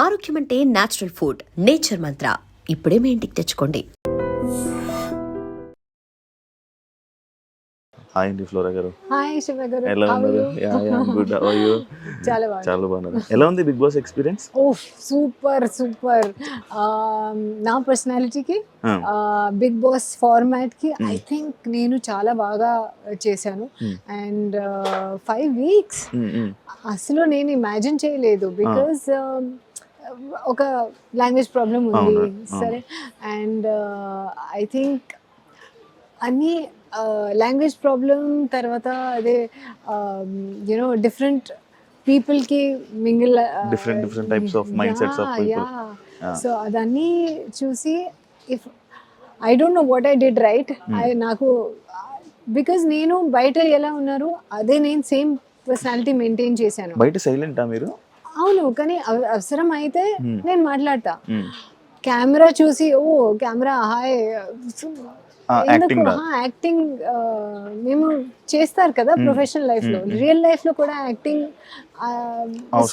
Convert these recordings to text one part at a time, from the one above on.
ఆరోగ్యం అంటే natural food. Nature మంత్ర ఇప్పుడే మీ ఇంటికి తెచ్చుకోండి. హాయ్ అండి ఫ్లోరా గారు. హాయ్ శివ గారు, ఎలా ఉన్నారు? గుడ్. How are you? చాలా బాగున్నారు. ఎలా ఉంది Bigg Boss experience? Oh super super. నా పర్సనాలిటీకి బిగ్ బాస్ ఫార్మాట్కి ఐ థింక్ నేను చాలా బాగా చేశాను. అండ్ 5 weeks అసలు నేను ఇమాజిన్ చేయలేదు. బికాజ్ ఒక లాంగ్వేజ్ ప్రాబ్లం ఉంది సరే. అండ్ ఐ థింక్ అన్నీ లాంగ్వేజ్ ప్రాబ్లం తర్వాత అదే యునో డిఫరెంట్ పీపుల్కి mingle different types of mind sets of people. So అదన్నీ చూసి if I don't know what I did right. నాకు బికాజ్ నేను బయట ఎలా ఉన్నారు అదే నేను సేమ్ పర్సనాలిటీ మెయింటైన్ చేశాను. బయట సైలెంటా మీరు? అవును, కానీ అవసరం అయితే నేను మాట్లాడతా. కెమెరా చూసి ఓ కెమెరా హాయ్ యాక్టింగ్ మేము చేస్తారు కదా ప్రొఫెషనల్ లైఫ్ లో, రియల్ లైఫ్ లో కూడా యాక్టింగ్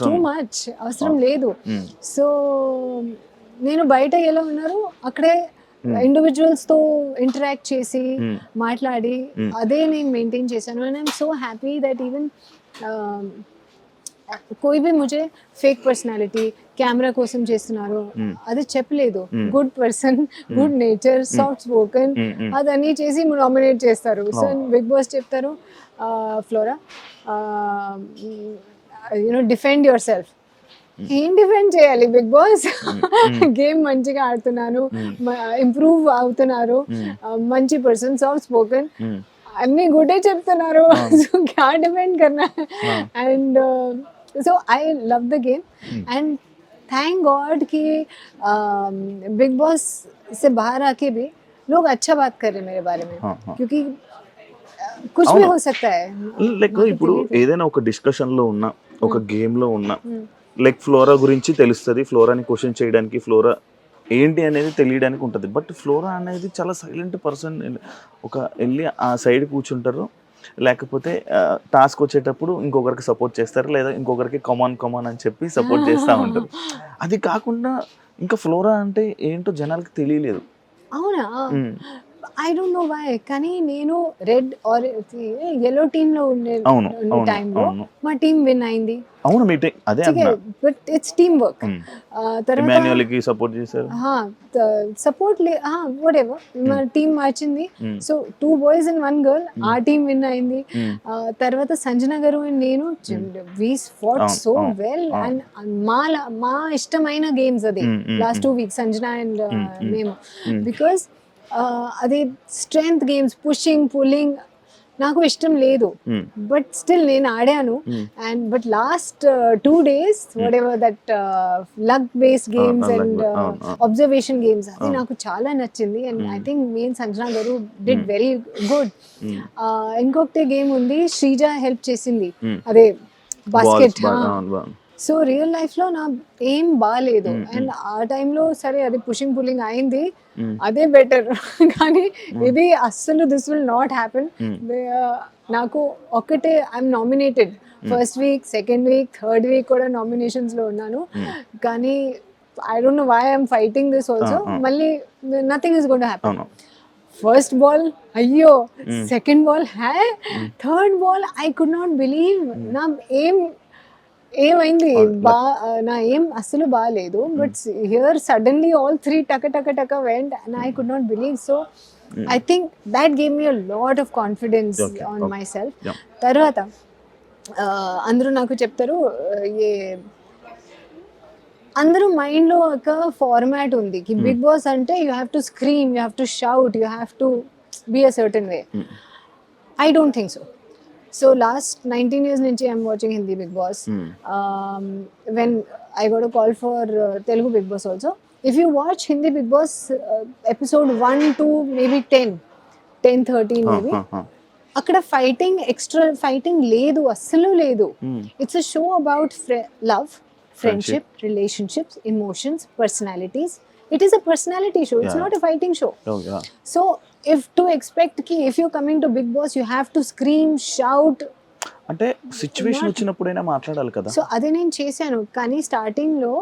టూ మచ్ అవసరం లేదు. సో నేను బయట ఎలా ఉన్నారు అక్కడే ఇండివిజువల్స్ తో ఇంటరాక్ట్ చేసి మాట్లాడి అదే నేను మెయింటైన్ చేశాను. And I'm so happy that even कोई भी मुझे फेक पर्सनालिटी కెమెరా కోసం చేస్తున్నారు అది చెప్పలేదు. Good person, good nature, soft spoken అదన్నీ చేసి నామినేట్ చేస్తారు. సో బిగ్ బాస్ చెప్తారు flora you know defend your self. ఏం డిఫెండ్ చేయాలి బిగ్ బాస్? గేమ్ మంచిగా ఆడుతున్నాను, ఇంప్రూవ్ అవుతున్నారు, మంచి పర్సన్, సాఫ్ట్ స్పోకెన్, అన్ని గుడే చెప్తున్నారు. సో క్యా డిఫెండ్ కర్నా? And so I love the game and thank God कि बिग बॉस से बाहर आके भी लोग अच्छा बात कर रहे हैं मेरे बारे में. क्योंकि कुछ भी हो सकता है. లైక్ ఇప్పుడు ఏదైనా ఒక డిస్కషన్ లో ఉన్నా, ఒక గేమ్ లో ఉన్నా, లైక్ ఫ్లోరా గురించి తెలుస్తుంది, ఫ్లోరాని క్వశ్చన్ చేయడానికి, ఫ్లోరా ఏంటి అనేది తెలియడానికి ఉంటుంది. బట్ ఫ్లోరా అనేది చాలా సైలెంట్ పర్సన్. ఒక వెళ్ళి ఆ సైడ్ కూర్చుంటారు, లేకపోతే టాస్క్ వచ్చేటప్పుడు ఇంకొకరికి సపోర్ట్ చేస్తారు, లేదా ఇంకొకరికి కమాన్ అని చెప్పి సపోర్ట్ చేస్తూ ఉంటారు. అది కాకుండా ఇంకా ఫ్లోరా అంటే ఏంటో జనాలకి తెలియలేదు. అవునా? ఐ డోంట్ నో వై, కానీ నేను రెడ్ ఆర్ yellow టీమ్ లో ఉండే టైంలో మా టీం విన్ అయింది. అవును, మీ టీం అదే అన్నా. But it's team work. తర్వాత ఇమాన్యుయల్ కి సపోర్ట్ చేశారు. సపోర్ట్ వాట్ ఎవర్, మా టీం మార్చింది. సో 2 boys and 1 girl ఆ టీం విన్ అయింది. తర్వాత సంజన గారు అండ్ నేను we fought so well. And మా ఇష్టమైన గేమ్స్ అది లాస్ట్ 2 weeks సంజన అండ్ మేము. బికాస్ అది స్ట్రెంగ్త్ గేమ్స్, పుషింగ్ పుల్లింగ్ నాకు ఇష్టం లేదు. బట్ స్టిల్ నేను ఆడాను. And but last 2 days whatever that luck based games and observation games అది నాకు చాలా నచ్చింది. And I think main Sanjana గారు డిడ్ వెరీ గుడ్. ఇంకొకటి గేమ్ ఉంది, శ్రీజ హెల్ప్ చేసింది, అదే బాస్కెట్. సో రియల్ లైఫ్ లో నా ఏం బాగాలేదు. అండ్ ఆ టైంలో సరే అది పుషింగ్ పుల్లింగ్ అయింది, అదే బెటర్. కానీ ఇది అస్సలు దిస్ విల్ నాట్ హ్యాపెన్. నాకు ఒక్కటే I'm nominated. First week, second week, third week కూడా నామినేషన్స్ లో ఉన్నాను. కానీ I don't know why I'm fighting this also. మళ్ళీ nothing is going to happen. First ball అయ్యో, second ball high, third ball I could not believe. నా ఏమైంది నా ఏం అస్సలు బాగాలేదు. బట్ హియర్ సడన్లీ ఆల్ 3 టక went and I could not believe. So I think that gave me a lot of confidence on my self. తర్వాత అందరూ నాకు చెప్తారు, అందరూ మైండ్లో ఒక ఫార్మాట్ ఉంది కి బిగ్ బాస్ అంటే you have to scream, you have to shout, you have to be a certain way. I don't think so. So last 19 years nunchi I'm watching Hindi Big Boss. When I got a call for Telugu Big Boss also. If you watch Hindi Big Boss episode 1 to maybe 10, 13 maybe, అక్కడ fighting, extra fighting లేదు, అస్సలు లేదు. It's a show about love, friendship, relationships, emotions, personalities. It is a personality show. It's not a fighting show. So if to expect ki if you're coming to Big Boss you have to scream, shout, అంటే situation వచ్చినప్పుడైనా మాట్లాడాలి కదా. So అదే నేను చేశాను. కానీ starting లో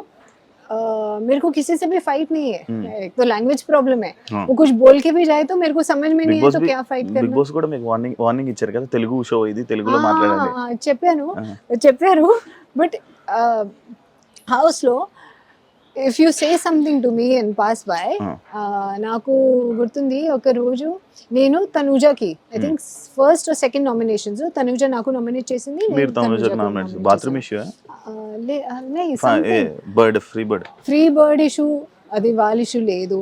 मेरे को किसी से भी फाइट नहीं है, एक तो लैंग्वेज प्रॉब्लम है, हाँ। वो कुछ बोल के भी जाए तो मेरे को समझ में नहीं బిగ్ है బాస్ तो क्या फाइट బిగ్ करना. బాస్ కూడా మీకు వార్నింగ్ ఇచ్చారు కదా, తెలుగు షో ఇది, తెలుగులో మాట్లాడండి. చెప్పారు బట్ హౌస్లో if you say something to me and pass by, నాకు గుర్తుంది ఒక రోజు నేను తనూజకి I think first second nominations Tanuja నాకు నామినేట్ చేసింది, మీరు తమిళ nominate bathroom issue free bird issue అది వాళ్ళ ఇష్యూ లేదు,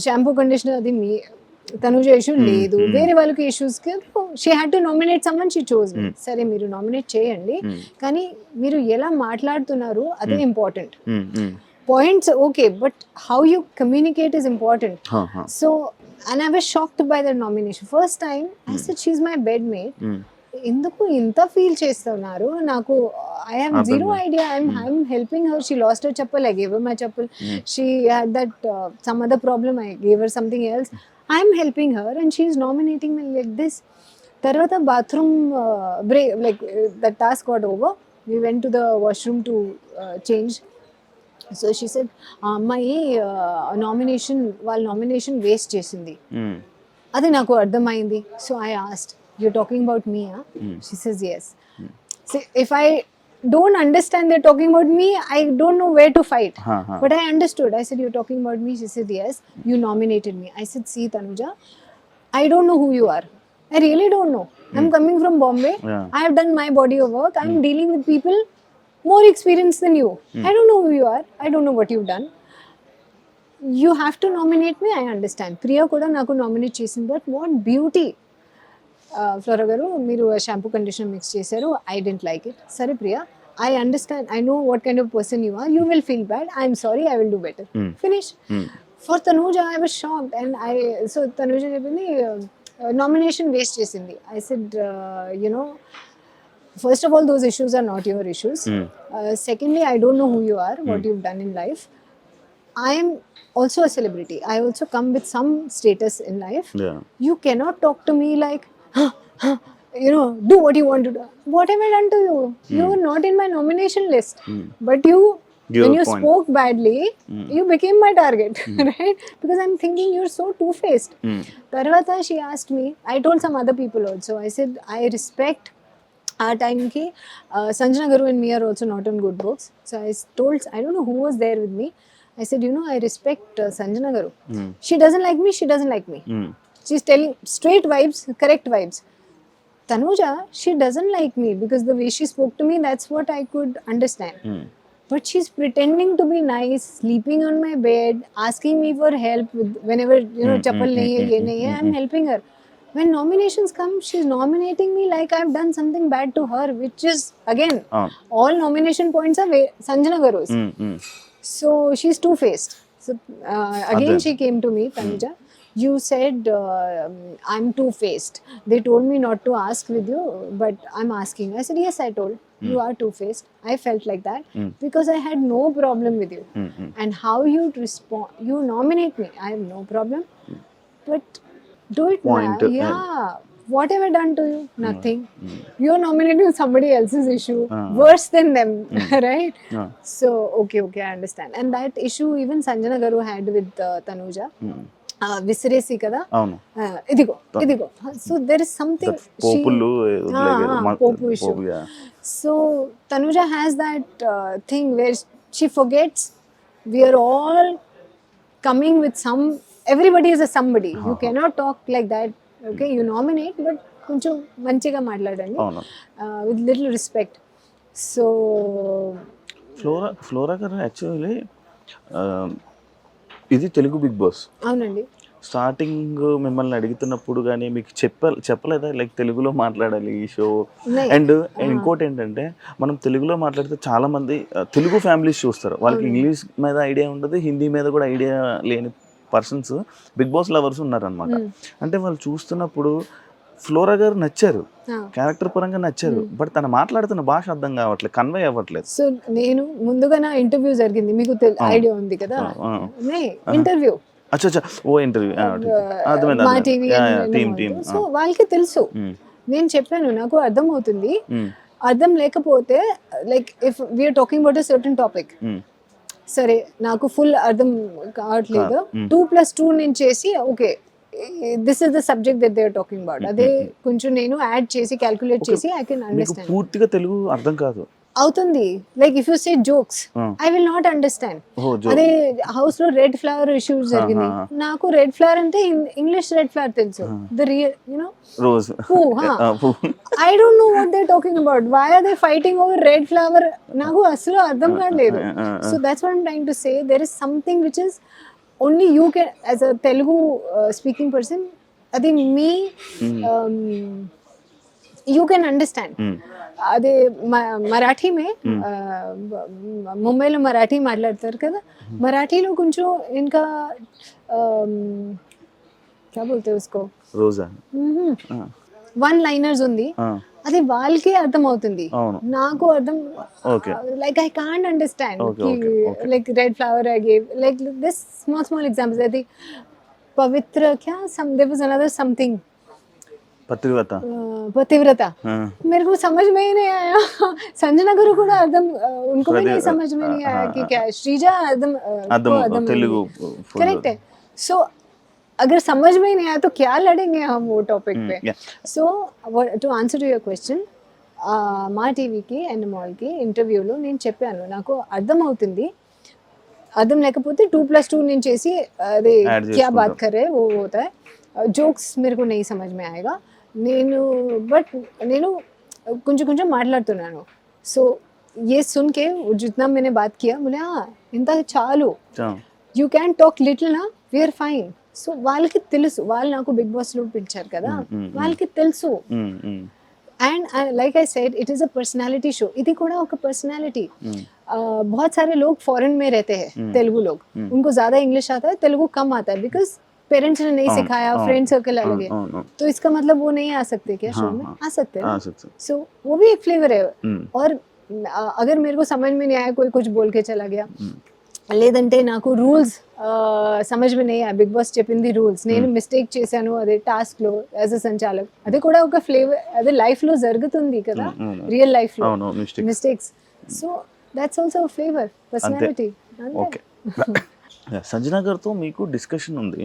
షాంపూ కండిషనర్ అది మీ తనుజ ఇష్యూ లేదు, వేరే వాళ్ళకి ఇష్యూస్ కి she had to nominate someone, she chose మీ. సరే మీరు నామినేట్ చేయండి, కానీ మీరు ఎలా మాట్లాడుతున్నారు అదే important. Points okay, but how you communicate is important. So, and I was shocked by the nomination. First time I said she's my bedmate. ఎందుకు ఇంత ఫీల్ చేస్తున్నారు నాకు, I have zero idea. I'm helping her, she lost her chappal, I gave her my chappal, she had that some other problem, I gave her something else. I'm helping her and she is nominating me like this. తర్వాత bathroom break, like that task got over, we went to the washroom to change. So she said ఆ అమ్మాయి nomination, వాళ్ళ nomination waste చేసింది, అది నాకు అర్థమైంది. So I asked, you're talking about me, huh? She says yes. See, if I don't understand they're talking about me, I don't know where to fight. But I understood. I said, you're talking about me? She said yes, you nominated me. I said, see Tanuja, I don't know who you are, I really don't know. I'm coming from Bombay. I have done my body of work. I'm dealing with people more experienced than you. I don't know who you are, I don't know what you've done. You have to nominate me, I understand. Priya kuda naku nominate chesinది, but what beauty. Flora గారు మీరు shampoo conditioner mix చేశారు, I didn't like it. సరే Priya, I understand, I know what kind of person you are, you will feel bad, I'm sorry, I will do better, finish. For Tanuja I was shocked and so Tanuja చెప్పింది nomination waste చేసింది. I said you know, first of all those issues are not your issues. Secondly, I don't know who you are, what you've done in life. I am also a celebrity, I also come with some status in life. You cannot talk to me like, you know, do what you want to do. What have I done to you? You were not in my nomination list, but you when you spoke badly, you became my target. Right? Because I'm thinking you're so two-faced. Tarvata she asked me, I told some other people also, I said I respect our time ki Sanjana Garu and me are also not on good books. So I told, I don't know who was there with me, I said, you know, I respect Sanjana Garu. She doesn't like me, she doesn't like me. She's telling straight vibes, correct vibes. Tanuja, she doesn't like me because the way she spoke to me, that's what I could understand. But she's pretending to be nice, sleeping on my bed, asking me for help with whenever, you know, chappal nahi hai, ye nahi hai, I'm helping her. When nominations come, she's nominating me like I've done something bad to her, which is, again, all nomination points are Sanjana Garu's. So she's two-faced. So again she came to me, Tanuja, you said I'm two-faced. They told me not to ask with you, but I'm asking. I said, yes, I told. You are two-faced. I felt like that because I had no problem with you. And how you respond, you nominate me, I have no problem. But do it now. Yeah. What have I done to you? Nothing. You're nominating somebody else's issue, worse than them, right? So, okay, I understand. And that issue even Sanjana Garu had with Tanuja. విసిరేసి కదా, ఇదిగో. So there is something, pope issue. So Tanuja has that thing where she forgets we are all coming with some, everybody is a somebody. You cannot talk like that. Okay, you nominate, but కొంచెం మంచిగా మాట్లాడండి, with little respect. So flora గారు actually ఇది Telugu big boss. అవునండి. Starting మిమ్మల్ని అడుగుతున్నప్పుడు కానీ మీకు చెప్పలేదా లైక్ తెలుగులో మాట్లాడాలి ఈ షో? అండ్ ఇంకోటి ఏంటంటే మనం తెలుగులో మాట్లాడితే చాలా మంది తెలుగు ఫ్యామిలీస్ చూస్తారు, వాళ్ళకి ఇంగ్లీష్ మీద ఐడియా ఉండదు, హిందీ మీద కూడా ఐడియా లేని పర్సన్స్ బిగ్ బాస్ లవర్స్ ఉన్నారనమాట. అంటే వాళ్ళు చూస్తున్నప్పుడు ఫ్లోరా గారు నచ్చారు, క్యారెక్టర్ పరంగా నచ్చారు, బట్ తను మాట్లాడుతున్న భాష అర్థం కావట్లేదు, కన్వే అవ్వట్లేదు. సో నేను ముందుగా నా ఇంటర్వ్యూ జరిగింది, మీకు ఐడియా ఉంది కదా, interview. Oh interview, Maa TV. So వాళ్ళకి తెలుసు, నేను చెప్పాను నాకు అర్థం అవుతుంది. అర్థం లేకపోతే like if we're talking about a certain topic, సరే నాకు ఫుల్ అర్థం కావట్లేదు, 2+2 నేను చేసి okay this is the subject that they are talking about, అదే కొంచెం నేను యాడ్ చేసి క్యాల్కులేట్ చేసి ఐ కెన్ మీకు అండర్స్టాండ్. పూర్తిగా తెలుగు అర్థం కాదు. అవుతుంది, like if you say jokes I will not understand. అదే హౌస్ లో రెడ్ ఫ్లవర్ ఇష్యూ జరిగింది, నాకు రెడ్ ఫ్లవర్ అంటే ఇంగ్లీష్ రెడ్ ఫ్లవర్ తెలుసు, the real you know rose I don't know what they talking about, why are they fighting over red flower, నాకు అసలు అర్థం కావట్లేదు. So that's what I'm trying to say, there is something which is only you can as a Telugu speaking person, అది me you can understand. అదే మరాఠీ మే ముంబైలో మరాఠీ మాట్లాడతారు కదా, మరాఠీలో కొంచెం ఇంకా क्या बोलते हैं उसको, రోజా వన్ లైనర్స్ ఉంది, అది వాళ్ళకే అర్థం అవుతుంది, నాకు అర్థం like I can't understand. Like red flower I gave like this small examples. అది పవిత్ర क्या देयर वाज अनदर समथिंग पतिव्रता, मेरे को समझ में ही नहीं आया. संजना गुरु को एकदम उनको भी नहीं समझ में नहीं आया कि क्या श्रीजा एकदम तेलुगु करेक्ट है. सो अगर समझ में ही नहीं आया तो क्या लड़ेंगे हम वो टॉपिक पे. So to answer to your question, మా టీవీకి అండ్ మాల్కి ఇంటర్వ్యూలో నేను చెప్పాను నాకు అర్థం అవుతుంది, అర్థం లేకపోతే 2+2 నేను చేసి అదే क्या बात कर रहे वो होता है, जोक्स मेरे को नहीं समझ में आएगा. నేను కొంచెం మాట్లాడుతున్నాను. సో ये सुन के जितना मैंने बात किया बोले हाँ ఇంత చాలు, యూ క్యాన్ టాక్ లిటిల్ నా, వీఆర్ ఫైన్. సో వాళ్ళకి తెలుసు, వాళ్ళు నాకు బిగ్ బాస్లో పిలిచారు కదా, వాళ్ళకి తెలుసు. And like I said it is a personality show, ఇది కూడా ఒక पर्सनालिटी. बहुत सारे लोग फॉरेन में रहते हैं, तेलुगु लोग, उनको ज़्यादा इंग्लिश आता है, तेलुगु कम आता है, बिकॉज पेरेंट्स ने नहीं सिखाया, फ्रेंड सर्कल अलग है, तो इसका मतलब वो नहीं आ सकते क्या शो में? आ सकते हैं. सो वो भी एक फ्लेवर है. और अगर मेरे को समझ में नहीं आया, कोई कुछ बोल के चला गया, లేదంటే నాకు రూల్స్ సమజ్ में नहीं आया, బిగ్ బాస్ చెప్పింది రూల్స్, నేను మిస్టేక్ చేశాను అదే టాస్క్ లో యాజ్ అ సంచాలక్, అది కూడా ఒక ఫ్లేవర్, అదే లైఫ్ లో జరుగుతుంది కదా, రియల్ లైఫ్ లో mistakes. So that's also flavour, personality. Okay, Sanjana గారితో మీకు డిస్కషన్ ఉంది,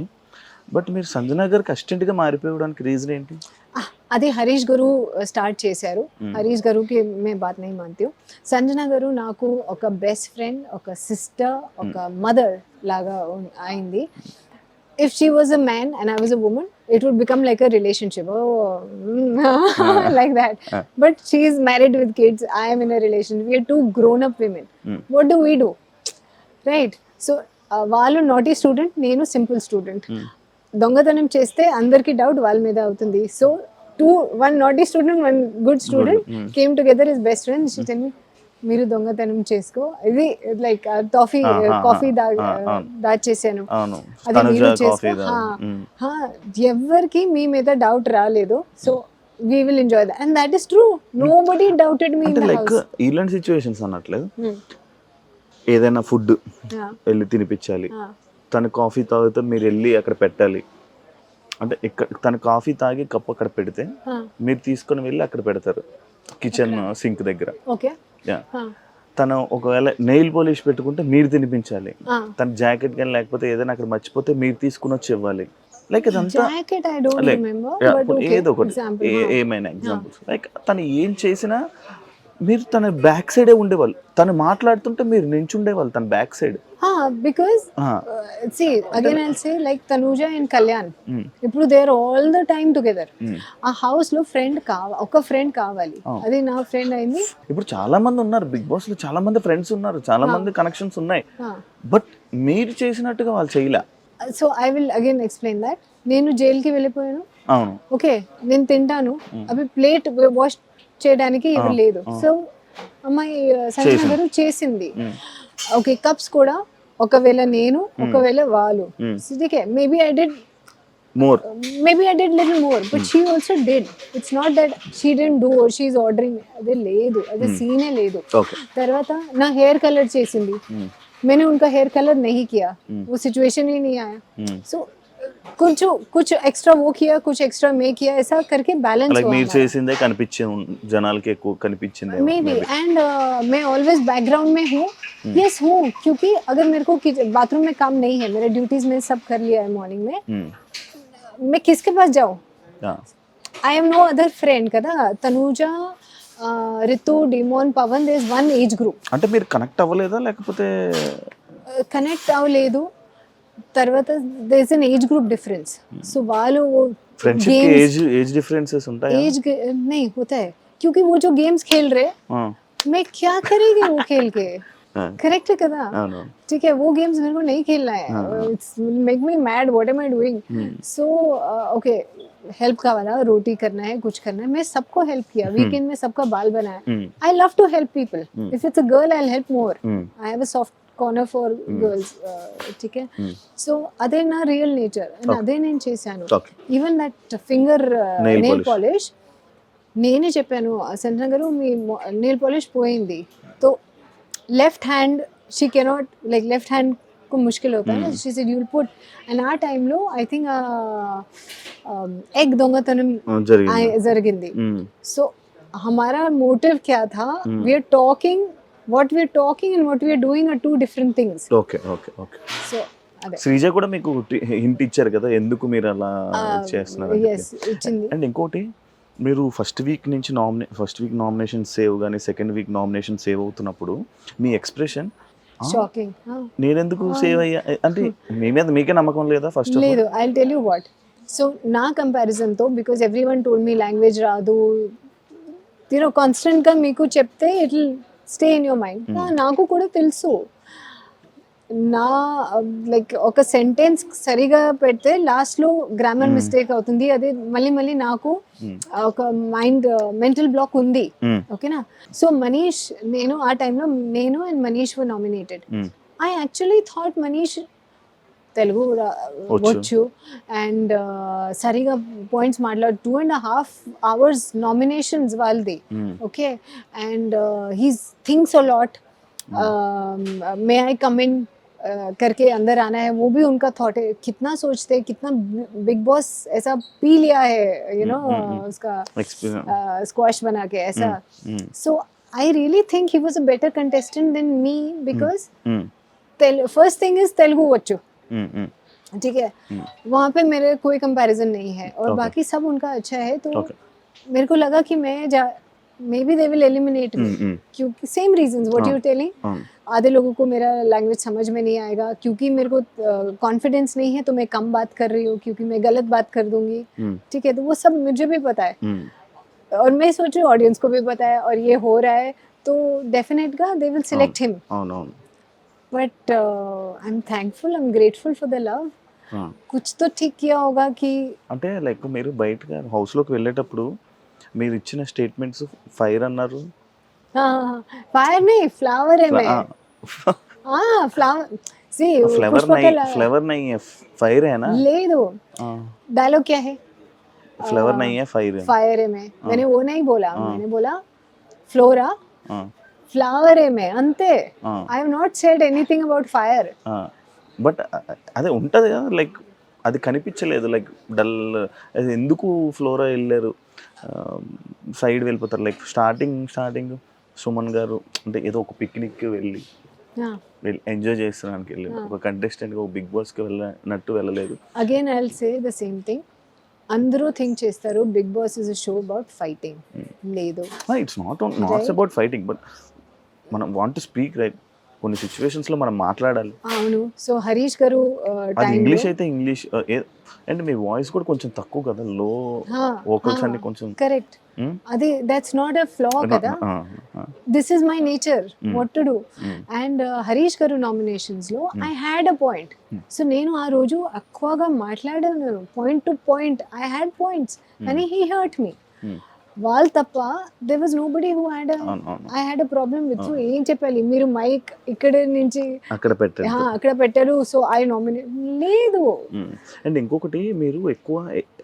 బట్ మీరు సంజన గారికి అసిస్టెంట్ గా మారిపోవడానికి రీజన్ ఏంటి? అదే హరీష్ గారు స్టార్ట్ చేశారు. హరీష్ గారుకి మే బాత్ नहीं मानती हूँ. సంజన గారు నాకు ఒక బెస్ట్ ఫ్రెండ్, ఒక సిస్టర్, ఒక మదర్ లాగా అయింది. If she was a man and I was a woman, it would become like a relationship. Like that. But she is married with kids, I am in a relationship, we are two grown up women. What do we do? Right? So వాళ్ళు naughty student, నేను simple student. దొంగతనం చేస్తే అందరికి doubt వాళ్ళ మీద అవుతుంది. So one naughty student, one good student came together as best friends. She told me, మీరు దొంగతనం చేసుకో, ఇది లైక్ కాఫీ దాచేసాను, అది మీరు చేసుకో. ఎవరికి మీ మీద డౌట్ రాలేదు. So we will enjoy that, and that is true. Nobody doubted me in the house. ఇలాంటి సిచ్యువేషన్స్ అన్నట్లేదు, ఏదైనా ఫుడ్ వెళ్ళి తినిపించాలి, తను కాఫీ తాగితే మీరు వెళ్ళి అక్కడ పెట్టాలి, అంటే ఇక్కడ తను కాఫీ తాగి కప్ అక్కడ పెడితే మీరు తీసుకొని వెళ్ళి అక్కడ పెడతారు కిచెన్ సింక్ దగ్గర. తను ఒకవేళ నెయిల్ పాలిష్ పెట్టుకుంటే మీరు తినిపించాలి, తన జాకెట్ కానీ లేకపోతే ఏదైనా అక్కడ మర్చిపోతే మీరు తీసుకుని వచ్చి ఇవ్వాలి. లైక్ ఇదంతా ఏదో ఒకటి, ఏమైనా ఎగ్జాంపుల్స్. లైక్ తను ఏం చేసినా మీరు తన బ్యాక్ సైడే ఉండేవాళ్ళు, తను మాట్లాడుతుంటే మీరు నించుండేవాళ్ళు తన back side. Because see again I'll say like Tanuja and Kalyan, ఇప్పుడు they are all the time together. ఆ హౌస్ లో ఫ్రెండ్ ఒక ఫ్రెండ్ కావాలి, అది నా ఫ్రెండ్ అయింది. ఇప్పుడు చాలా మంది ఉన్నారు బిగ్ బాస్ లో, చాలా మంది ఫ్రెండ్స్ ఉన్నారు, చాలా మంది కనెక్షన్స్ ఉన్నాయి, బట్ మీరు చేసినట్టుగా వాళ్ళు చేయలే. So I will again explain that. నేను జైలుకి వెళ్ళిపోయాను, అవును, ఓకే, నేను తింటాను, అవి ప్లేట్ వాష్ చేయడానికి ఎవరు లేదు. సో అమ్మాయి సంజన గారు చేసింది, ఓకే, కప్స్ కూడా ఒకవేళ నేను ఒకవేళ వాళ్ళు, maybe I did more, maybe I did little more, but she also did. It's not that she didn't do or she's ordering. అదే లేదు, అదే సీనే లేదు. తర్వాత నా హెయిర్ కలర్ చేసింది, मैंने उनका हेयर कलर नहीं किया, वो सिचुएशन ही नहीं आया. So कुछ एक्स्ट्रा वो किया, कुछ एक्स्ट्रा मैं किया, ऐसा करके बैलेंस లైక్ हुआ మీరు చేసిందే కనిపించే జనాలకి ఎక్కువ కనిపించింది मे बी. एंड मैं ऑलवेज बैकग्राउंड में हूँ. यस हूँ, क्योंकि अगर मेरे को बाथरूम में काम नहीं है, मेरे ड्यूटीज में सब कर लिया है मॉर्निंग में, मैं किसके पास जाऊँ? I have no other friend కదా. Tanuja, Ritu, Demon, Pavan, there is one age group. అంటే మీరు కనెక్ట్ అవ్వలేదా లేకపోతే కనెక్ట్ అవ్వలేదు. తర్వాత there is an age group difference. So వాళ్ళు ఫ్రెండ్షిప్ కి ఏజ్ డిఫరెన్సెస్ ఉంటాయా? एज नहीं होता है, क्योंकि वो जो गेम्स खेल रहे, मैं क्या करेगी वो खेल के. करेक्ट है కదా. అవును. ठीक है, वो गेम्स मेरे को नहीं खेलना है. It's make me mad. What am I doing? So okay, help का वाला रोटी करना है, कुछ करना है, मैं सबको हेल्प किया. वीकेंड में सबका बाल बनाया. I love to help people. If it's a girl I will help more. I have a soft corner for girls. ठीक है. సో అదే నా రియల్ నేచర్, అదే నేను చేశాను. Even that finger nail polish నేనే చెప్పాను, సంజన గారు మీ నెయిల్ పాలిష్ పోయింది, तो left hand she cannot, like left hand को मुश्किल होता है ना. She said you will put. And a time లో ఐ థింక్ एग దొంగతనం జరిగింది. సో हमारा मोटिव क्या था? we are talking, what we are talking and what we are doing are two different things. Okay okay okay. So అదే శ్రీజ కూడా మీకు హింట్ ఇచ్చారు కదా ఎందుకు మీరు అలా చేస్తున్నారు. yes ఇచ్చింది. అండ్ ఇంకోటి, మీరు ఫస్ట్ వీక్ నామినేషన్ సేవ్ కానీ సెకండ్ వీక్ నామినేషన్ సేవ్ అవుతున్నప్పుడు మీ ఎక్స్ప్రెషన్ షాకింగ్. నేనెందుకు సేవ్ అయ్యా అంటే మీ మీద మీకే నమ్మకం లేదా? ఫస్ట్ లేదు, I will tell you what. So నా కంపారిజన్ తో, because everyone told me language రాదు, యూనో కాన్స్టెంట్ గా మీకు చెప్తే it will stay in your mind. నాకు కూడా తెలుసు, నా లైక్ ఒక సెంటెన్స్ సరిగా పెడితే లాస్ట్ లో గ్రామర్ మిస్టేక్ అవుతుంది. అదే మళ్ళీ మళ్ళీ నాకు ఒక మెంటల్ బ్లాక్ ఉంది. ఓకేనా. సో మనీష్, నేను ఆ టైంలో నేను and Manish were nominated. I actually thought Manish Telugu వచ్చు అండ్ సరిగా పాయింట్స్ మాట్లాడు. 2.5 hours నామినేషన్స్ వాళ్ళది. Okay. And he's thinks a lot. May I come in करके अंदर आना है, वो भी उनका थॉट है. कितना सोचते, कितना बिग बॉस ऐसा पी लिया है, यू नो, उसका स्क्वाश बना के ऐसा. So I really think he was a better contestant than me, because first thing is Telugu बच्चों. ठीक है. वहाँ पे मेरे कोई कंपैरिजन नहीं है, और बाकी सब उनका अच्छा है. तो मेरे को लगा कि मैं maybe they will eliminate me, क्योंकि same reasons what you're telling. आधे लोगों को मेरा लैंग्वेज समझ में नहीं आएगा, क्योंकि मेरे को कॉन्फिडेंस नहीं है, तो मैं कम बात कर रही हूँ, क्योंकि मैं गलत बात कर दूंगी. ठीक है. तो वो सब मुझे भी पता है, और मैं सोच रही हूँ ऑडियंस को भी पता है, और ये हो रहा है, तो डेफिनेट गा they will select him. But I'm thankful, I'm grateful for the love. कुछ तो ठीक किया होगा कि అంటే లైక్ మీరు బయటగా హౌస్ లోకి వెళ్ళేటప్పుడు మీరు ఇచ్చిన స్టేట్మెంట్స్ ఫైర్ అన్నారు. फायर नहीं, फ्लावर है मैं. हाँ फ्लावर. सी फ्लेवर नहीं है, फायर है ना. ले दो. डायलॉग क्या है? फ्लेवर नहीं है, फायर है. फायर है मैं. मैंने वो नहीं बोला. मैंने बोला फ्लोरा, फ्लावर है मैं, अंते. I have not said anything about fire. But అదే ఉంటుంది కదా, లైక్ అది కనిపించలేదు, లైక్ డల్. అది ఎందుకు ఫ్లోరా వెళ్ళారు, సైడ్ వెళ్ళిపోతారు. లైక్ స్టార్టింగ్ సుమన్ గారు అంటే ఏదో ఒక పిక్నిక్కి వెళ్ళి ఎంజాయ్ చేస్తున్నానికి వెళ్ళి ఒక కంటెస్టెంట్గా ఒక బిగ్ బాస్కి వెళ్ళినట్టు వెళ్ళలేదు. Again I will say the same thing. అందరూ థింక్ చేస్తారు Bigg Boss is a show about fighting. లేదు, it's not about fighting, but మనం వాంట్ టు స్పీక్ రైట్. కొన్ని సిచ్యువేషన్స్ లో మనం మాట్లాడాలి. అవును. సో హరీష్ గారు ఇంగ్లీష్ అయితే ఇంగ్లీష్, అండ్ మీ వాయిస్ కూడా కొంచెం తక్కువ కదా, లో వోకల్స్ అన్ని కొంచెం. కరెక్ట్. అది దట్స్ నాట్ ఎ ఫ్లా కదా. This is my nature, what to do. And Harish garu nominations లో I had a point. So నేను ఆ రోజు ఎక్కువగా మాట్లాడాను, point to point. I had points, కానీ హీ హర్ట్ మీ. వాళ్ళు తప్ప there was nobody who had I had a problem with. So ఏం చెప్పాలి, మీరు మైక్ ఇక్కడ నుంచి అక్కడ పెట్టారు, సో ఐ నామినేట్ లేదు. అండ్ ఇంకొకటి, మీరు ఎక్కువ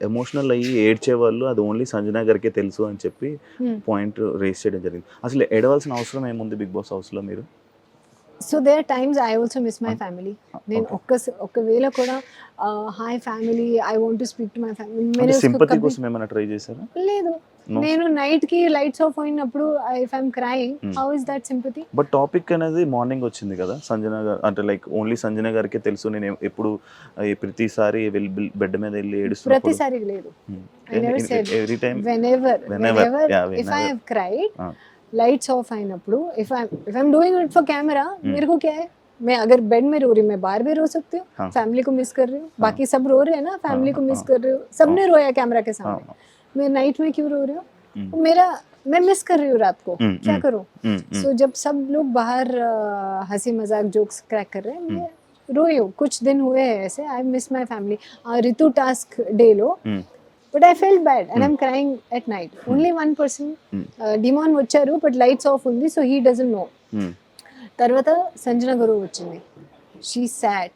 ఎమోషనల్ అయ్యి ఏడ్చేవాళ్ళు, అది ఓన్లీ సంజన గారికే తెలుసు అని చెప్పి పాయింట్ రేస్ చేయడం జరిగింది. అసలు ఏడవలసిన అవసరం ఏముంది బిగ్ బాస్ హౌస్ లో? మీరు so they are times I also miss my family. నేను ఒక్కవేళ కూడా hi family, I want to speak to my family. Sympathy కోసం ఏమైనా ట్రై చేశారా? లేదు, నేను నైట్ కి లైట్స్ ఆఫ్ అయినప్పుడు if I'm crying, how is that sympathy? But topic అనేది మార్నింగ్ వచ్చింది కదా సంజన గారు, అంటే లైక్ ఓన్లీ సంజన గారికే తెలుసు. నేను ఎప్పుడు ప్రతిసారి బెడ్ మీద వెళ్ళి ఏడుస్తున్నప్పుడు ప్రతిసారి లేదు. I never said. Every time Whenever Yeah, if I have cried, हाँ. lights off అయినప్పుడు if I'm doing it for camera, मेरे को क्या है, मैं अगर बेड में रो रही हूँ, मैं बाहर भी रो सकती हूँ. हाँ. फैमिली को मिस कर रही हूँ, बाकी सब रो रहे हैं ना, फैमिली को मिस कर रही हूँ. सबने रोया कैमरा के सामने, मैं नाइट में क्यों रो रही हूँ? मैं मिस कर रही हूँ रात को, क्या करूँ? सो जब सब लोग बाहर हंसी मजाक जोक्स क्रैक कर रहे हैं, मैं रोई हूँ. कुछ दिन हुए हैं ऐसे, I miss my family. Ritu task day low, but I felt bad and I'm crying at night. Only one person, Demon వచ్చారు, but lights off ఉంది, so he doesn't know. తర్వాత సంజన గారు వచ్చింది. She sat,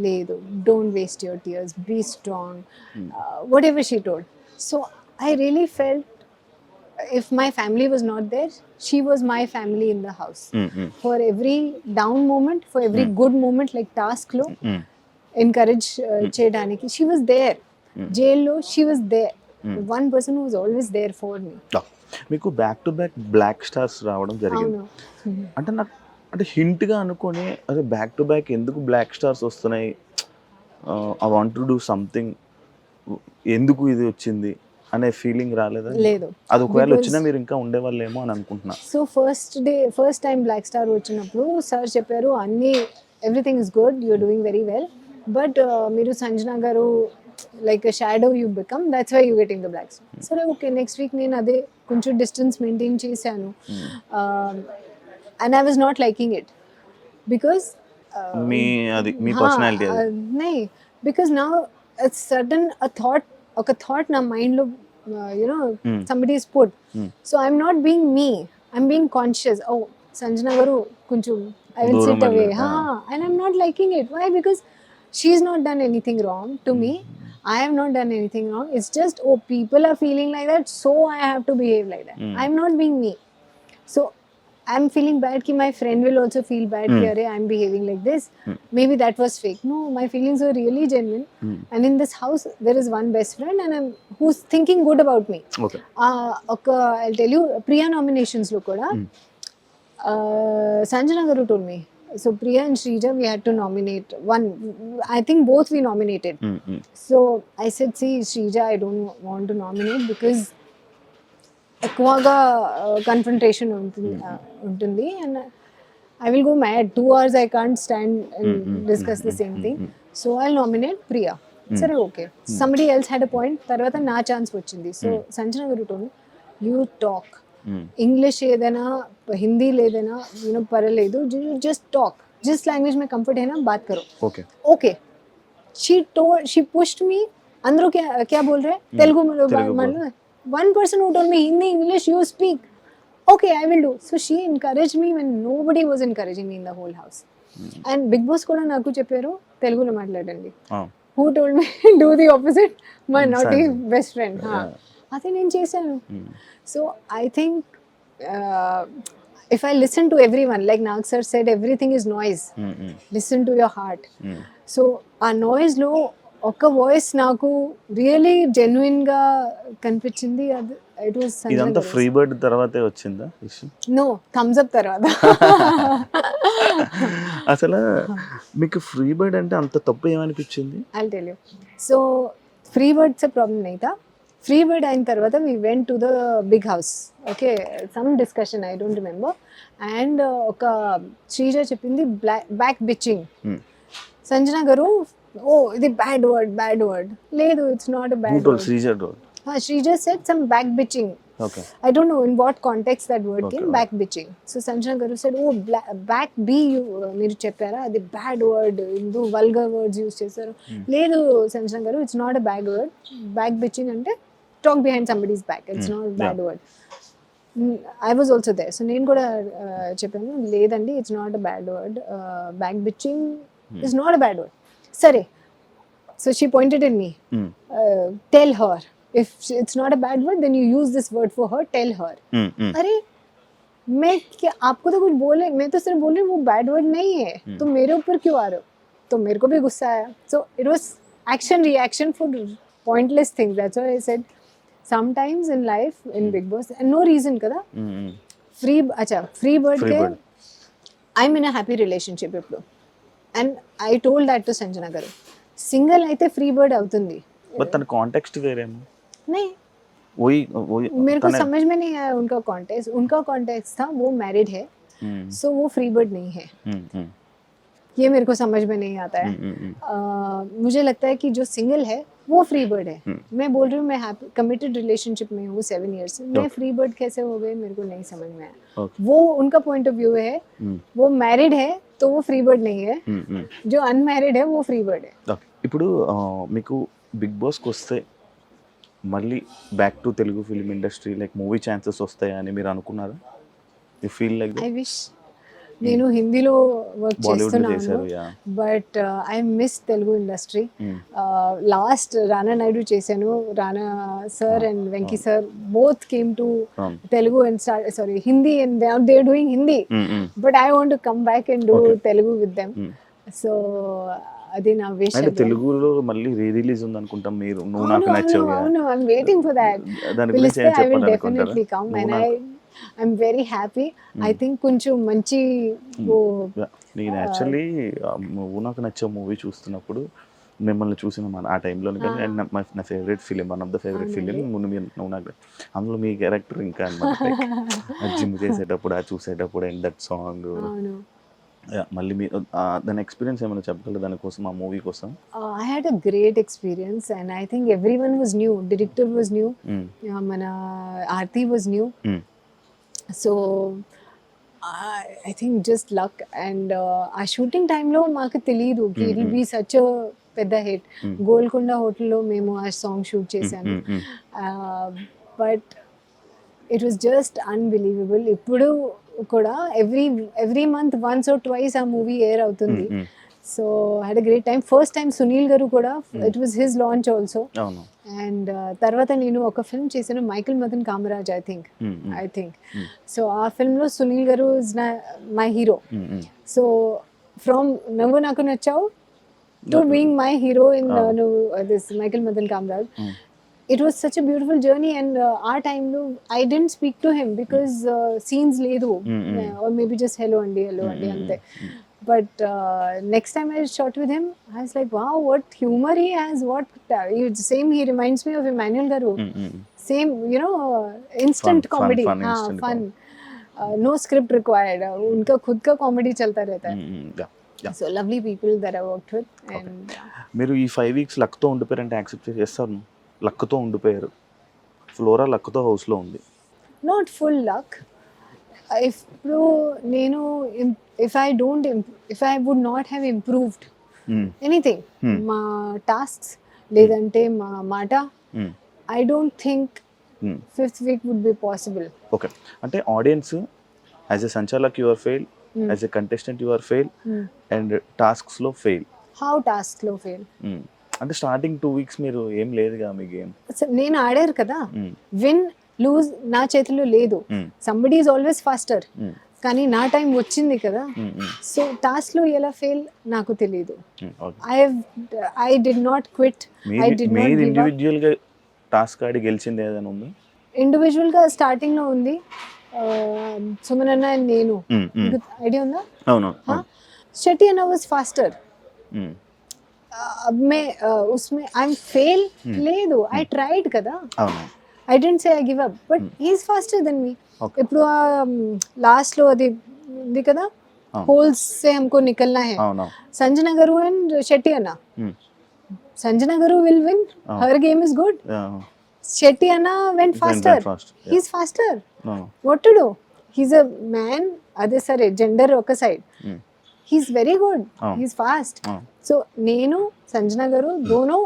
లేదు, don't waste your tears, be strong, whatever she told. So I really felt if my family was not there, she was my family in the house. For every down moment, for every good moment, like task లో encourage చేయడానికి, she was there. జైల్లో she was there, one person was always there for me. మీకు back to back black stars రావడం జరిగింది. అవును. అంటే నాకు అంటే హింట్గా అనుకొని అదే బ్యాక్ టు బ్యాక్ ఎందుకు బ్లాక్ స్టార్స్ వస్తున్నాయి, I want to do something, ఎందుకు ఇది వచ్చింది అనే ఫీలింగ్ రాలేదా? లేదు. అది ఒకవేళ వచ్చినా మీరు ఇంకా ఉండేవాళ్ళేమో అని అనుకుంటున్నా. So first time black star వచ్చినప్పుడు సార్ చెప్పారు, అన్నీ everything is good, you're doing very well, but మీరు సంజన గారు like a shadow you become, that's why you're getting the black star. So okay, next week నేను అదే కొంచెం డిస్టెన్స్ మెయింటైన్ చేశాను, and I was not liking it because మీ అది మీ personality అది नहीं, because now it's sudden a thought నా mind లో, you know, somebody is put, so I'm not being me, I'm being conscious. Oh, Sanjana గారు కొంచెం I will sit away, and I'm not liking it. Why? Because she's not done anything wrong to me, I have not done anything wrong. It's just, oh, people are feeling like that, so I have to behave like that. I'm not being me. So I'm feeling bad ki my friend will also feel bad ki arey I'm behaving like this. Maybe that was fake. No, my feelings were really genuine. And in this house there is one best friend and who's thinking good about me. Okay. I'll tell you, Priya nominations lo kuda Sanjana garu told me, so Priya and Shrija, we had to nominate one. I think both we nominated. So I said, see Shrija, I don't want to nominate because ఎక్కువగా confrontation ఉంటుంది and I will go mad. 2 hours I can't stand and discuss the same thing. So I'll nominate Priya. సరే okay. Somebody else had a point. తర్వాత నా chance వచ్చింది. So Sanjana గారు told me, you talk. English ఏదైనా హిందీ లేదైనా పర్లేదు, just talk, जिस language में comfort है ना बात करो. Okay she pushed me. अंदर क्या बोल रहे हैं, तेलुगु में one person who told me Hindi English you speak, okay I will do. So she encouraged me when nobody was encouraging me in the whole house. And Big Boss కూడా నాకు చెప్పారు తెలుగులో మాట్లాడండి. Who told me do the opposite? My naughty best friend. అదే నేను చేశాను. So I think if I listen to everyone, like Nag sir said, everything is noise. Listen to your heart. So ఆ noise లో ఒక voice నాకు really genuine గా కనిపించింది. అది ఇట్ వాస్ సంజన. ఇదంతా ఫ్రీ బర్డ్ తర్వాతే వచ్చిందా విషయం? నో, థమ్స్ అప్ తర్వాత. అసలు మీకు ఫ్రీ బర్డ్ అంటే అంత తప్పు ఏమనిపించింది? I'll tell you. So free bird से प्रॉब्लम नहीं था. ఫ్రీ బర్డ్ అయిన తర్వాత we went to the big house. Okay, some discussion, I don't remember. And ఒక శ్రీజ చెప్పింది బ్యాక్ బిచ్చింగ్. సంజన గారు, ఓ ఇది బ్యాడ్ వర్డ్. లేదు, it's not a bad word. Sreeja said some back bitching. I don't know in what context that word came, back bitching. So Sanjana garu said, oh, back b మీరు చెప్పారా, అది bad word, ఇందు vulgar words use చేశారు. లేదు Sanjana garu, it's not a bad word. Back bitching అంటే talk behind somebody's back, it's not bad word. I was also there. So నేను కూడా చెప్పాను, లేదండి it's not a bad word, back bitching is not a bad word. సరే, so she pointed at me, tell her. If it's not a bad word, then you use this word for her, tell her. Arey, मैं क्या आपको तो कुछ बोले, मैं तो सिर्फ बोल रही हूँ वो बैड वर्ड नहीं है, तो मेरे ऊपर क्यों आ रहे हो? तो मेरे को भी गुस्सा आया. So it was action reaction for pointless things. That's why I said sometimes in life in Big Boss and no reason కదా. ఫ్రీ అచ్చా ఫ్రీ బర్డ్ Free కే bird. I'm in a happy relationship ఇప్పుడు, and I told that to Sanjana garu. Single అయితే free bird అవుతుంది. But తన context వేరేమో. नहीं, वही वही मेरे को तने समझ में नहीं आया उनका कॉन्टेक्स्ट था वो मैरिड है, सो वो फ्री बर्ड नहीं है, ये मेरे को समझ में नहीं आता है. मुझे लगता है कि जो सिंगल है वो फ्री बर्ड है. मैं बोल रही हूँ मैं हैप्पी कमिटेड रिलेशनशिप में हूँ 7 years से, मैं फ्री बर्ड कैसे हो गए मेरे को नहीं समझ में आया. Okay. वो उनका पॉइंट ऑफ व्यू है, वो मैरिड है तो वो फ्री बर्ड नहीं है, जो अनमैरिड है वो फ्री बर्ड है. ఇప్పుడు మీకు బిగ్ బాస్కి వస్తే మళ్ళీ back to Telugu film industry like movie chances వస్తాయని మీరు అనుకున్నారా? You feel like I wish. నేను హిందీలో వర్క్ బాలీవుడ్ చేస్తున్నాను, చేశారు yeah. But I miss Telugu industry. Last Rana Naidu చేశాను, Rana sir and Venky sir both came to Telugu and sorry Hindi and they are doing Hindi, but I want to come back and do Telugu with them. So అది నా wish. అంటే తెలుగులో మళ్ళీ re release ఉంది అనుకుంటాం, మీరు నువ్వు నాకు నచ్చావు యా. అవును, ఐఎమ్ వెయిటింగ్ ఫర్ దట్. దాని గురించి ఏం ఐ విల్ చెప్పాలనుకుంటారా? Definitely come and I'm very happy. I think కొంచెం మంచి నేను యాక్చువల్లీ నువ్వు నాకు నచ్చే మూవీ చూస్తున్నప్పుడు మిమ్మల్ని చూసిన ఆ టైంలో కానీ అండ్ నా favourite film, one of the favourite film నువ్వు నాకు. అందులో మీ క్యారెక్టర్ ఇంకా అనమాట జిమ్ చేసేటప్పుడు చూసేటప్పుడు అండ్ దట్ సాంగ్ మళ్ళీ మీ దాని ఎక్స్పీరియన్స్ ఏమైనా చెప్పగలరు దానికోసం, ఆ మూవీ కోసం? I had a great experience and I think everyone was new. Director was new, mana Aarti was new. So I think just luck and ఆ షూటింగ్ టైంలో మాకు తెలియదు కి it will be such a పెద్ద hit. Golconda హోటల్లో మేము ఆ song shoot చేశాను, but it was just unbelievable. ఇప్పుడు కూడా every month once or twice ఆ మూవీ ఎయిర్ అవుతుంది. So had a great time. First time Sunil గారు కూడా, it was his launch also. And తర్వాత నేను ఒక ఫిల్మ్ చేశాను, Michael Madan Kamaraj I think. So ఆ ఫిల్మ్లో సునీల్ గారు is my hero. So from నువ్వు నాకు నచ్చావు to being my hero in this Michael Madan Kamaraj. It was such a beautiful journey and our time lo I didn't speak to him because scenes ledu, or maybe just hello andi ante. But next time I shot with him I was like wow, what humor he has, what same he reminds me of Emmanuel Garu. Same, you know, instant comedy, fun. No script required, unka khud ka comedy chalta rehta hai. So lovely people that I worked with. And మీరు ఈ 5 weeks లక్తో ఉండిపోయారంటే accept చేస్తాను. లక్తో ఉండిపోయారు, flora లక్తో హౌస్లో ఉంది. Not full luck. ఇప్పుడు నేను if I would not have improved anything, మా టాస్క్స్ లేదంటే మా మాట, I don't think 5th week would be possible. Okay, అంటే audience as a sanchalak you are fail, as a contestant you are fail and టాస్క్స్లో fail. How టాస్క్లో fail? అంటే starting 2 weeks మీరు ఏం లేదుగా మీ గేమ్. నేను ఆడారు కదా, విన్ లూజ్ నా చేతిలో లేదు. సంబడీ ఈజ్ ఆల్వేస్ ఫాస్టర్, కానీ నా టైం వచ్చింది కదా. సో టాస్క్ లో ఎలా ఫెయిల్ నాకు తెలియదు. I did not quit, I did not give up. Individual గా టాస్క్ ఆడి గెలిచింది ఏదైనా ఉంది? ఇండివిడ్యువల్ గా స్టార్టింగ్ లో ఉంది, సుమన్ అన్న అండ్ నేను. ఐడియా ఉందా? అవును. శెట్టి అన్న వాజ్ ఫాస్టర్. अब मैं उसमें आई एम फेल లేదు, ఐ ట్రైడ్ కదా. I don't say I give up, but he is faster than me. ఇప్పుడు లాస్ట్ లో అది ఉంది కదా, होल्स से हमको निकलना है. संजना गारू and Shetty Anna. Sanjana Garu will win. Her game is good. Shetty Anna went faster. He's faster. What to do? He's a man. అదే సరే, జెండర్ ఒక side. He's very good. He's fast. So నేను సంజన గారు Dono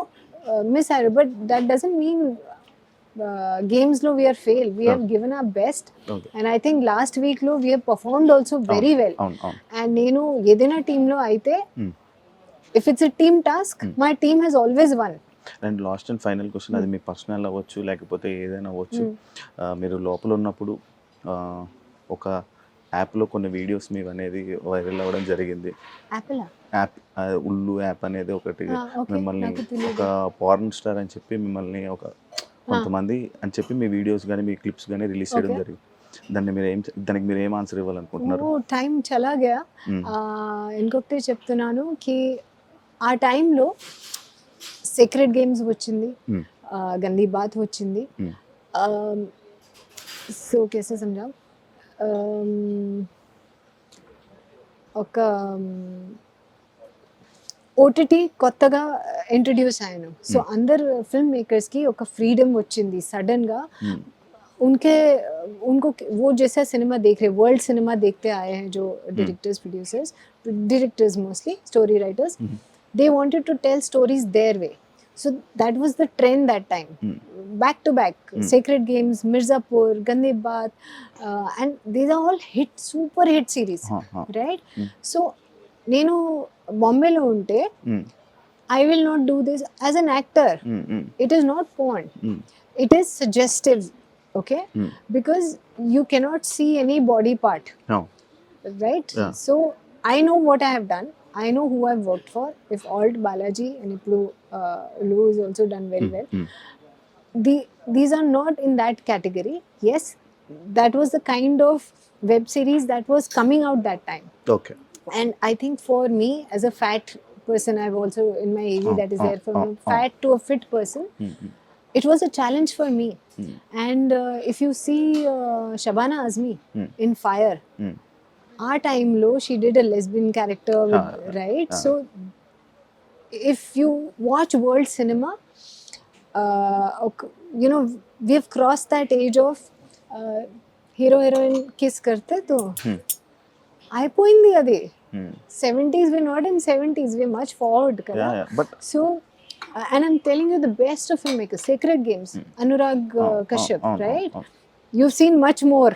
miss అయ్యారు, but that doesn't mean games lo we are failed. We have given our best, and I think last week lo we have performed also very well. And nenu edina team lo aithe, if it's a team task, my team has always won. And last and final question, అది మీ personal అవ్వచ్చు లేకపోతే ఏదైనా అవ్వచ్చు. మీరు లోపల ఉన్నప్పుడు ఒక యాప్లో కొన్ని వీడియోస్ మీవి అనేది వైరల్ అవ్వడం జరిగింది. యాపిల్ యాప్ ఉల్లు యాప్ అనేది ఒకటి ఓకే మిమ్మల్ని నాకు తెలియదు ఒక పార్న్ స్టార్ అని చెప్పి మిమ్మల్ని ఒక కొంతమంది అని చెప్పి మీ వీడియోస్ కానీ మీ క్లిప్స్ కానీ రిలీజ్ చేయడం Okay. జరిగింది. దానికి మీరు ఏం ఆన్సర్ ఇవ్వాలనుకుంటున్నారు? ఓ టైం చలా గయా మ్మ్. ఇంకొకటి చెప్తున్నాను కి ఆ టైంలో సీక్రెట్ గేమ్స్ వచ్చింది మ్మ్. గందీ బాత్ వచ్చింది మ్మ్. సో కేసే సమझा ఒక ఓటీటీ కొత్తగా ఇంట్రడ్యూస్ అయ్యాను సో అందరు ఫిల్మ్ మేకర్స్కి ఒక ఫ్రీడమ్ వచ్చింది సడన్గా మ్మ్. उनको वो जैसा सिनेमा देख रहे वर्ल्ड सिनेमा देखते आए हैं जो directors mostly story writers they wanted to tell stories their way so that was the trend that time back to back sacred games mirzapur gande baat and these are all super hit series right so నేను బాంబేలో ఉంటే I will not do this as an actor it is not porn it is suggestive okay because you cannot see any body part No. right Yeah. so I know what I have done I know who I've worked for if alt balaji and if Lou is also done very well these are not in that category yes that was the kind of web series that was coming out that time okay. and I think for me as a fat person I've also in my AV that is there for me fat to a fit person it was a challenge for me and if you see Shabana Azmi in Fire our time low she did a lesbian character with, right so if you watch world cinema you know we've crossed that age of hero heroine kiss karte to అయిపోయింది అది 70s we're not in 70s we're much forward kada but so and I'm telling you the best of filmmakers sacred games Anurag Kashyap right you've seen much more